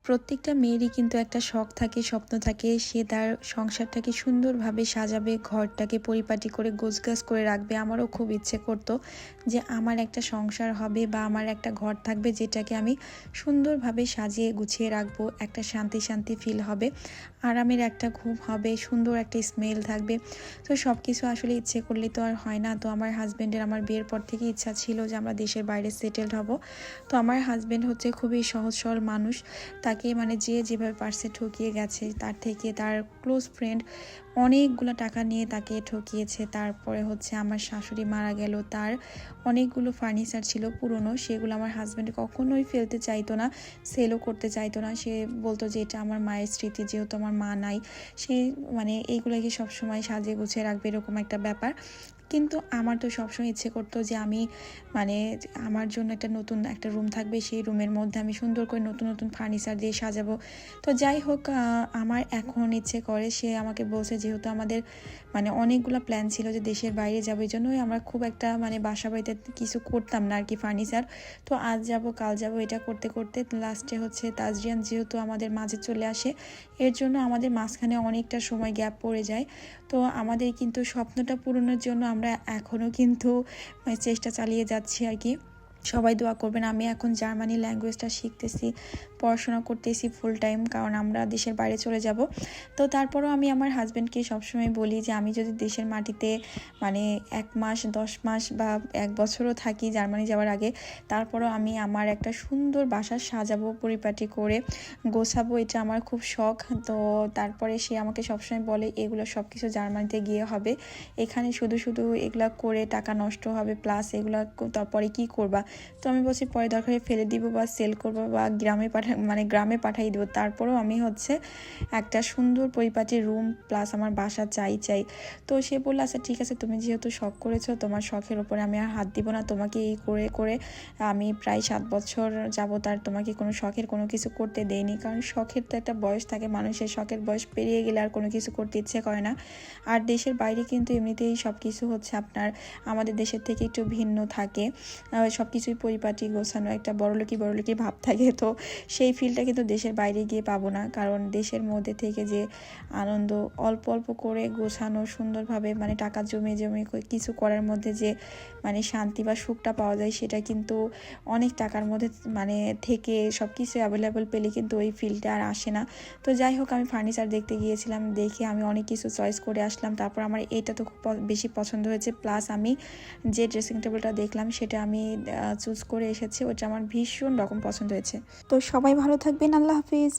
প্রত্যেকটা মেয়েরই কিন্তু একটা শখ থাকে, স্বপ্ন থাকে, সে তার সংসারটাকে সুন্দরভাবে সাজাবে, ঘরটাকে পরিপাটি করে গোছগাছ করে রাখবে। আমারও খুব ইচ্ছে করতো যে আমার একটা সংসার হবে বা আমার একটা ঘর থাকবে যেটাকে আমি সুন্দরভাবে সাজিয়ে গুছিয়ে রাখবো, একটা শান্তি শান্তি ফিল হবে, আরামের একটা ঘুম হবে, সুন্দর একটা স্মেল থাকবে। তো সব কিছু আসলে ইচ্ছে করলে তো আর হয় না। তো আমার হাজব্যান্ডের আমার বিয়ের পর থেকে ইচ্ছা ছিল যে আমরা দেশের বাইরে সেটেলড হব। তো আমার হাজব্যান্ড হচ্ছে খুবই সহজ সরল মানুষ, তাকে মানে যে যেভাবে পারছে ঠকিয়ে গেছে, তার থেকে তার ক্লোজ ফ্রেন্ড অনেকগুলো টাকা নিয়ে তাকে ঠকিয়েছে। তারপরে হচ্ছে আমার শাশুড়ি মারা গেল, তার অনেকগুলো ফার্নিচার ছিল পুরনো, সেগুলো আমার হাজব্যান্ড কখনোই ফেলতে চাইতো না, সেলও করতে চাইতো না। সে বলতো যে এটা আমার মায়ের স্মৃতি, যেহেতু আমার মা নাই, সে মানে এইগুলোকে সবসময় সাজিয়ে গুছিয়ে রাখবে, এরকম একটা ব্যাপার। কিন্তু আমার তো সবসময় ইচ্ছে করতো যে আমি মানে আমার জন্য একটা নতুন একটা রুম থাকবে, সেই রুমের মধ্যে আমি সুন্দর করে নতুন নতুন ফার্নিচার দিয়ে সাজাবো। তো যাই হোক, আমার এখন ইচ্ছে করে, সে আমাকে বলছে যেহেতু আমাদের মানে অনেকগুলো প্ল্যান ছিল যে দেশের বাইরে যাবো, এই জন্যই আমরা খুব একটা মানে বাসা বাড়িতে কিছু করতাম না আর কি ফার্নিচার। তো আজ যাব কাল যাব এটা করতে করতে লাস্টে হচ্ছে তাজরিয়ান যেহেতু আমাদের মাঝে চলে আসে, এর জন্য আমাদের মাঝখানে অনেকটা সময় গ্যাপ পড়ে যায়। তো আমাদের কিন্তু স্বপ্নটা পূরণের জন্য আমরা এখনও কিন্তু চেষ্টা চালিয়ে যাচ্ছি আর কি। সবাই দোয়া করবেন। আমি এখন জার্মানি ল্যাঙ্গুয়েজটা শিখতেছি, পড়াশোনা করতেছি ফুল টাইম, কারণ আমরা দেশের বাইরে চলে যাব। তো তারপরও আমি আমার হাজব্যান্ডকে সবসময় বলি যে আমি যদি দেশের মাটিতে মানে 1 মাস 10 মাস বা 1 বছরও থাকি জার্মানি যাওয়ার আগে, তারপরও আমি আমার একটা সুন্দর বাসা সাজাবো, পরিপাটি করে গোছাবো, এটা আমার খুব শখ। তো তারপরে সে আমাকে সবসময় বলে এগুলো সব কিছু জার্মানিতে গিয়ে হবে, এখানে শুধু শুধু এগুলা করে টাকা নষ্ট হবে, প্লাস এগুলা তারপরে কি করবা। তো আমি বলছি পরে দরকারে ফেলে দিব বা সেল করবো বা গ্রামে পাঠিয়ে দেবো, তারপরেও আমি হচ্ছে একটা সুন্দর পরিপাটি রুম প্লাস আমার বাসা চাই। তো সে বললো আচ্ছা ঠিক আছে, তুমি যেহেতু শখ করেছো, তোমার শখের উপরে আমি আর হাত দিব না, তোমাকে এই করে করে আমি প্রায় 7 বছর যাবত আর তোমাকে কোনো শখের কোনো কিছু করতে দেইনি, কারণ শখের তো একটা বয়স থাকে, মানুষের শখের বয়স পেরিয়ে গেলে আর কোনো কিছু করতে ইচ্ছে করে না। আর দেশের বাইরে কিন্তু এমনিতেই সব কিছু হচ্ছে আপনার আমাদের দেশের থেকে একটু ভিন্ন থাকে, সব কিছুই পরিপাটি গোছানো, একটা বড়লোকি ভাব থাকে। তো সেই ফিলটা কিন্তু দেশের বাইরে গিয়ে পাবো না, কারণ দেশের মধ্যে থেকে যে আনন্দ, অল্প অল্প করে গোছানো সুন্দরভাবে মানে টাকা জমে জমে কিছু করার মধ্যে যে মানে শান্তি বা সুখটা পাওয়া যায়, সেটা কিন্তু অনেক টাকার মধ্যে মানে থেকে সব কিছু অ্যাভেলেবল পেলে কিন্তু ওই ফিলটা আর আসে না। তো যাই হোক, আমি ফার্নিচার দেখতে গিয়েছিলাম, দেখে আমি অনেক কিছু চয়েস করে আসলাম। তারপর আমার এটা তো খুব বেশি পছন্দ হয়েছে, প্লাস আমি যে ড্রেসিং টেবিলটা দেখলাম সেটা আমি চুজ করে এসেছি, ওটা আমার ভীষণ রকম পছন্দ হয়েছে। তো সবাই ভালো থাকবেন, আল্লাহ হাফিজ।